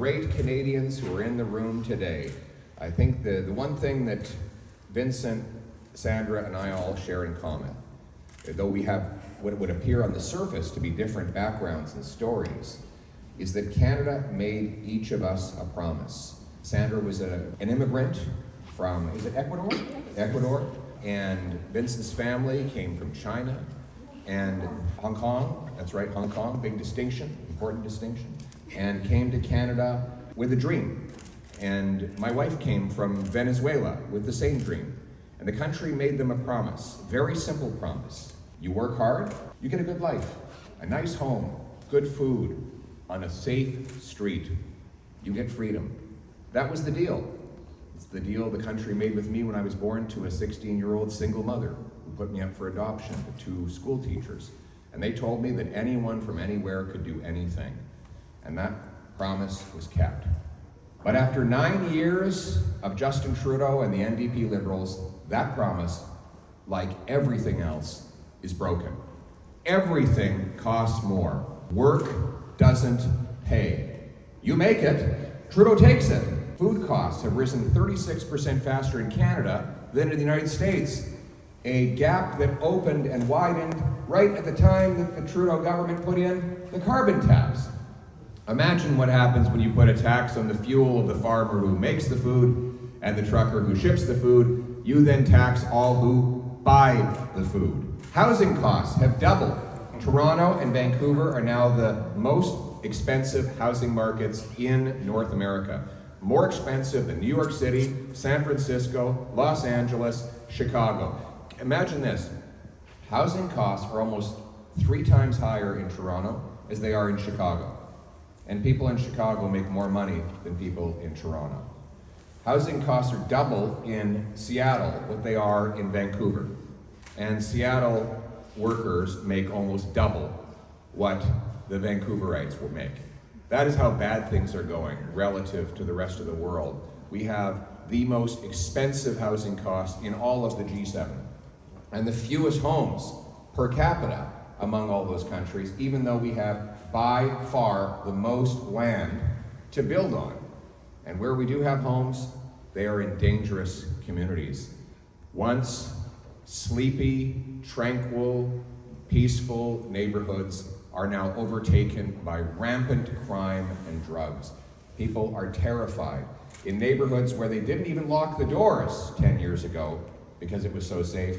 great Canadians who are in the room today, I think the one thing that Vincent, Sandra, and I all share in common, though we have what would appear on the surface to be different backgrounds and stories, is that Canada made each of us a promise. Sandra was an immigrant from, is it Ecuador? Ecuador. And Vincent's family came from China and Hong Kong. That's right, Hong Kong, big distinction, important distinction. And came to Canada with a dream. And my wife came from Venezuela with the same dream. And the country made them a promise, very simple promise. You work hard, you get a good life, a nice home, good food, on a safe street. You get freedom. That was the deal. It's the deal the country made with me when I was born to a 16-year-old single mother who put me up for adoption to 2 school teachers. And they told me that anyone from anywhere could do anything. And that promise was kept. But after 9 years of Justin Trudeau and the NDP Liberals, that promise, like everything else, is broken. Everything costs more. Work doesn't pay. You make it, Trudeau takes it. Food costs have risen 36% faster in Canada than in the United States. A gap that opened and widened right at the time that the Trudeau government put in the carbon tax. Imagine what happens when you put a tax on the fuel of the farmer who makes the food and the trucker who ships the food. You then tax all who buy the food. Housing costs have doubled. Toronto and Vancouver are now the most expensive housing markets in North America. More expensive than New York City, San Francisco, Los Angeles, Chicago. Imagine this. Housing costs are almost 3 times higher in Toronto as they are in Chicago. And people in Chicago make more money than people in Toronto. Housing costs are double in Seattle what they are in Vancouver. And Seattle workers make almost double what the Vancouverites will make. That is how bad things are going relative to the rest of the world. We have the most expensive housing costs in all of the G7 and the fewest homes per capita among all those countries, even though we have by far the most land to build on. And where we do have homes, they are in dangerous communities. Once sleepy, tranquil, peaceful neighborhoods are now overtaken by rampant crime and drugs. People are terrified. In neighborhoods where they didn't even lock the doors 10 years ago because it was so safe,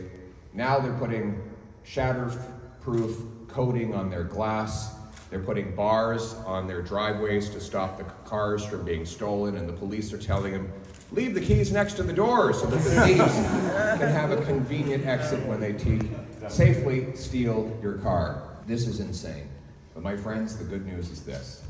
now they're putting shatterproof coating on their glass. They're putting bars on their driveways to stop the cars from being stolen, and the police are telling them, leave the keys next to the doors so that the thieves can have a convenient exit when they safely steal your car. This is insane. But my friends, the good news is this.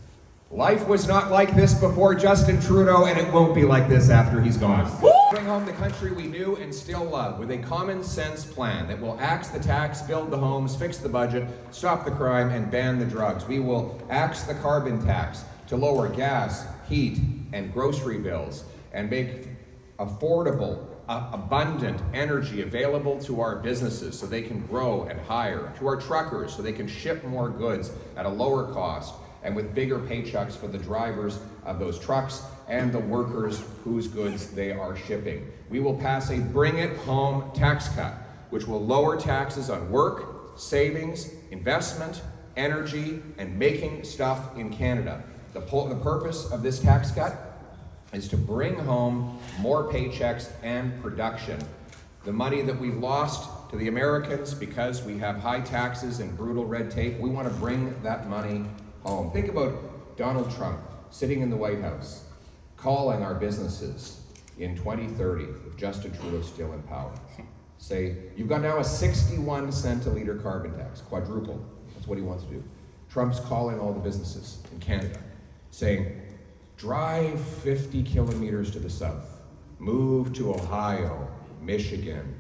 Life was not like this before Justin Trudeau, and it won't be like this after he's gone. Bring home the country we knew and still love with a common sense plan that will axe the tax, build the homes, fix the budget, stop the crime, and ban the drugs. We will axe the carbon tax to lower gas, heat, and grocery bills, and make affordable, abundant energy available to our businesses so they can grow and hire, to our truckers so they can ship more goods at a lower cost and with bigger paychecks for the drivers of those trucks and the workers whose goods they are shipping. We will pass a Bring It Home tax cut, which will lower taxes on work, savings, investment, energy, and making stuff in Canada. The purpose of this tax cut is to bring home more paychecks and production. The money that we've lost to the Americans because we have high taxes and brutal red tape, we want to bring that money home. Think about Donald Trump sitting in the White House, calling our businesses in 2030, if Justin Trudeau is still in power. Say, you've got now a 61 cent a liter carbon tax, quadruple. That's what he wants to do. Trump's calling all the businesses in Canada, saying, drive 50 kilometers to the south, move to Ohio, Michigan,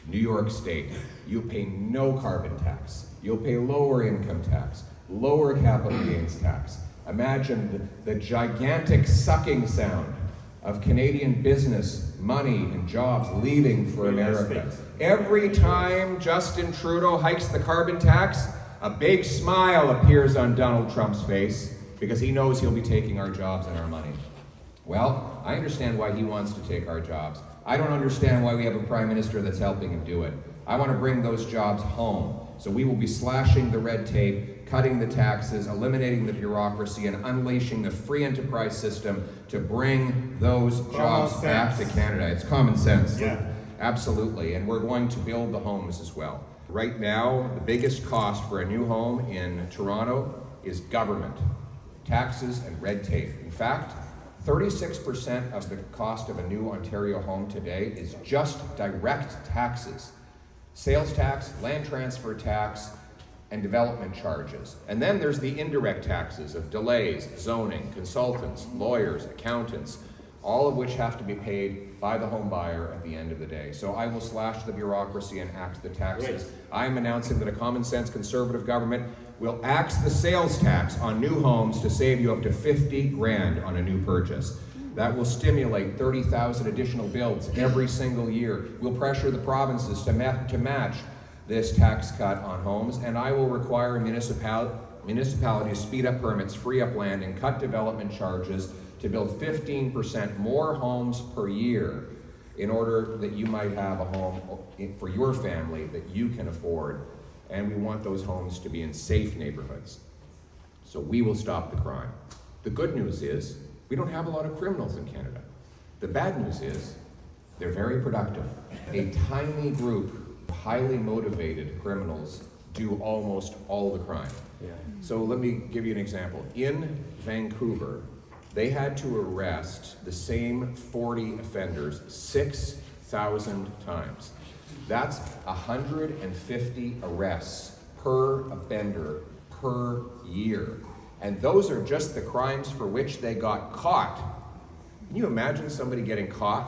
New York State. You pay no carbon tax. You'll pay lower income tax, lower capital gains tax. Imagine the gigantic sucking sound of Canadian business, money, and jobs leaving for America. Every time Justin Trudeau hikes the carbon tax, a big smile appears on Donald Trump's face, because he knows he'll be taking our jobs and our money. Well, I understand why he wants to take our jobs. I don't understand why we have a prime minister that's helping him do it. I want to bring those jobs home. So we will be slashing the red tape, cutting the taxes, eliminating the bureaucracy, and unleashing the free enterprise system to bring those jobs back to Canada. It's common sense. Yeah. Absolutely. And we're going to build the homes as well. Right now, the biggest cost for a new home in Toronto is government, taxes and red tape. In fact, 36% of the cost of a new Ontario home today is just direct taxes. Sales tax, land transfer tax, and development charges. And then there's the indirect taxes of delays, zoning, consultants, lawyers, accountants, all of which have to be paid by the home buyer at the end of the day. So I will slash the bureaucracy and axe the taxes. I'm announcing that a common sense Conservative government will axe the sales tax on new homes to save you up to 50 grand on a new purchase. That will stimulate 30,000 additional builds every single year. We'll pressure the provinces to match this tax cut on homes, and I will require municipalities to speed up permits, free up land, and cut development charges to build 15% more homes per year in order that you might have a home for your family that you can afford. And we want those homes to be in safe neighborhoods. So we will stop the crime. The good news is we don't have a lot of criminals in Canada. The bad news is they're very productive. A tiny group of highly motivated criminals do almost all the crime. Yeah. So let me give you an example. In Vancouver, they had to arrest the same 40 offenders 6,000 times. That's 150 arrests per offender per year. And those are just the crimes for which they got caught. Can you imagine somebody getting caught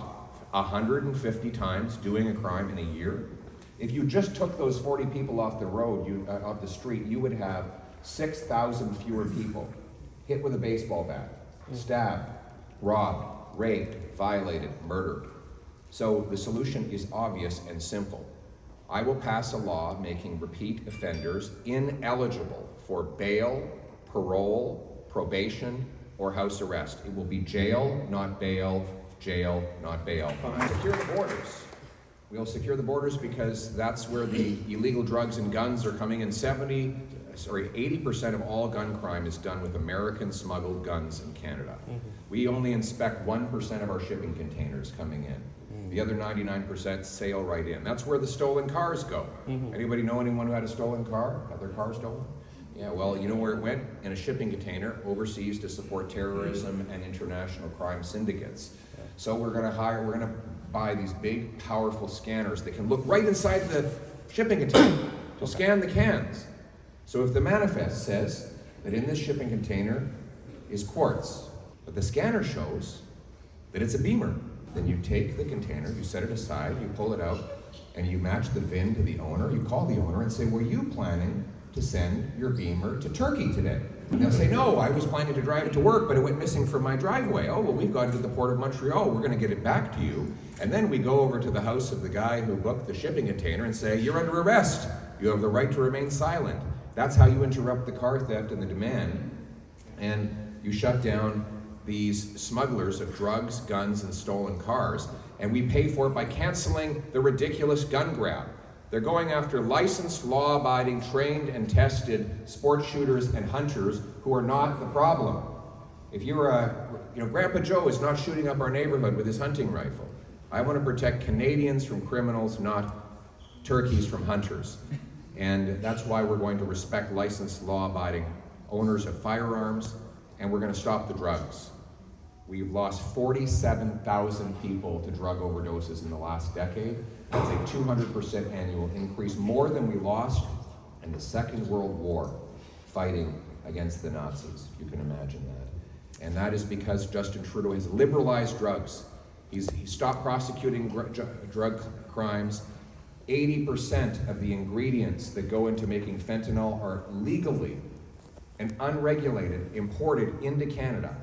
150 times doing a crime in a year? If you just took those 40 people off the road, off the street, you would have 6,000 fewer people hit with a baseball bat, stabbed, robbed, raped, violated, murdered. So the solution is obvious and simple. I will pass a law making repeat offenders ineligible for bail, parole, probation, or house arrest. It will be jail, not bail, jail, not bail. Secure the borders. We'll secure the borders because that's where the illegal drugs and guns are coming in. 80% of all gun crime is done with American smuggled guns in Canada. We only inspect 1% of our shipping containers coming in. The other 99% sail right in. That's where the stolen cars go. Anybody know anyone who had a stolen car? Had their car stolen? Yeah, well, you know where it went? In a shipping container overseas to support terrorism and international crime syndicates. So we're gonna buy these big, powerful scanners that can look right inside the shipping container to scan the cans. So if the manifest says that in this shipping container is quartz, but the scanner shows that it's a Beamer, then you take the container, you set it aside, you pull it out, and you match the VIN to the owner. You call the owner and say, were you planning to send your Beamer to Turkey today? And they'll say, no, I was planning to drive it to work, but it went missing from my driveway. Oh, well, we've gone to the Port of Montreal. We're going to get it back to you. And then we go over to the house of the guy who booked the shipping container and say, you're under arrest. You have the right to remain silent. That's how you interrupt the car theft and the demand. And you shut down these smugglers of drugs, guns, and stolen cars. And we pay for it by canceling the ridiculous gun grab. They're going after licensed, law-abiding, trained, and tested sports shooters and hunters who are not the problem. If you're Grandpa Joe is not shooting up our neighborhood with his hunting rifle. I want to protect Canadians from criminals, not turkeys from hunters. And that's why we're going to respect licensed, law-abiding owners of firearms, and we're going to stop the drugs. We've lost 47,000 people to drug overdoses in the last decade. That's a 200% annual increase, more than we lost in the Second World War fighting against the Nazis. You can imagine that. And that is because Justin Trudeau has liberalized drugs. He's stopped prosecuting drug crimes. 80% of the ingredients that go into making fentanyl are legally and unregulated imported into Canada.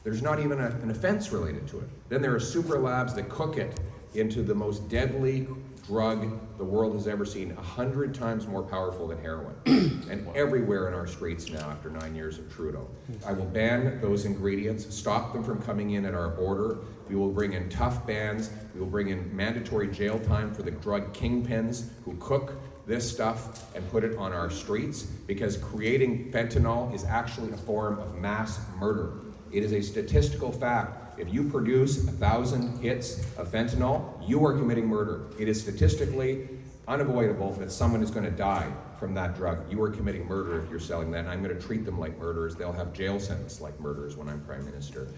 There's not even an offense related to it. Then there are super labs that cook it into the most deadly drug the world has ever seen, 100 times more powerful than heroin, and everywhere in our streets now after 9 years of Trudeau. I will ban those ingredients, stop them from coming in at our border. We will bring in tough bans. We will bring in mandatory jail time for the drug kingpins who cook this stuff and put it on our streets, because creating fentanyl is actually a form of mass murder. It is a statistical fact. If you produce 1,000 hits of fentanyl, you are committing murder. It is statistically unavoidable that someone is going to die from that drug. You are committing murder if you're selling that, and I'm going to treat them like murderers. They'll have jail sentence like murderers when I'm Prime Minister.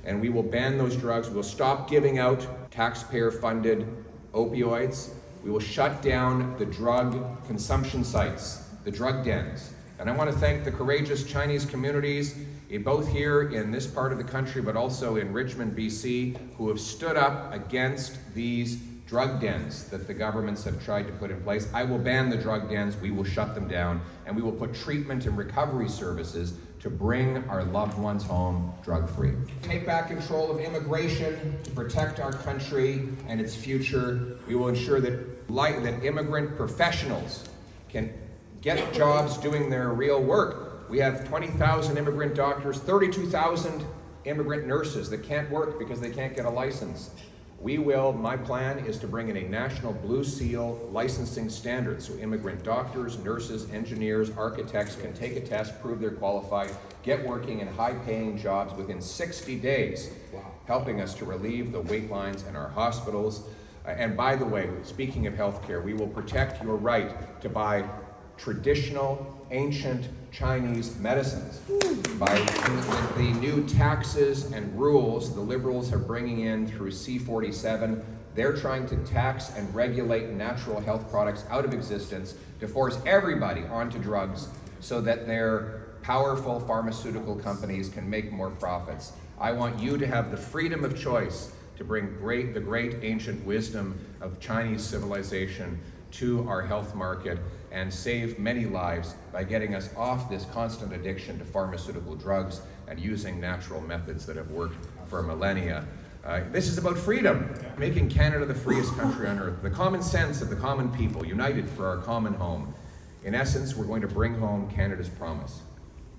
And we will ban those drugs. We'll stop giving out taxpayer-funded opioids. We will shut down the drug consumption sites, the drug dens. And I want to thank the courageous Chinese communities, both here in this part of the country, but also in Richmond, BC, who have stood up against these drug dens that the governments have tried to put in place. I will ban the drug dens, we will shut them down, and we will put treatment and recovery services to bring our loved ones home drug-free. Take back control of immigration to protect our country and its future. We will ensure that immigrant professionals can get jobs doing their real work. We have 20,000 immigrant doctors, 32,000 immigrant nurses that can't work because they can't get a license. My plan is to bring in a national Blue Seal licensing standard, so immigrant doctors, nurses, engineers, architects can take a test, prove they're qualified, get working in high-paying jobs within 60 days, helping us to relieve the wait lines in our hospitals. And by the way, speaking of healthcare, we will protect your right to buy traditional, ancient Chinese medicines. By the new taxes and rules the Liberals are bringing in through C-47, they're trying to tax and regulate natural health products out of existence to force everybody onto drugs so that their powerful pharmaceutical companies can make more profits. I want you to have the freedom of choice to bring the great ancient wisdom of Chinese civilization to our health market and save many lives by getting us off this constant addiction to pharmaceutical drugs and using natural methods that have worked for millennia. This is about freedom, making Canada the freest country on earth, the common sense of the common people, united for our common home. In essence, we're going to bring home Canada's promise,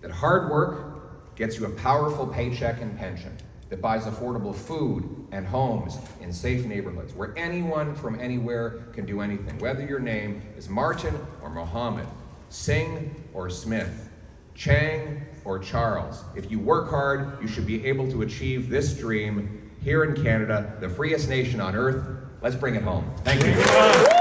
that hard work gets you a powerful paycheck and pension, that buys affordable food and homes in safe neighborhoods where anyone from anywhere can do anything, whether your name is Martin or Mohammed, Singh or Smith, Chang or Charles. If you work hard, you should be able to achieve this dream here in Canada, the freest nation on earth. Let's bring it home. Thank you.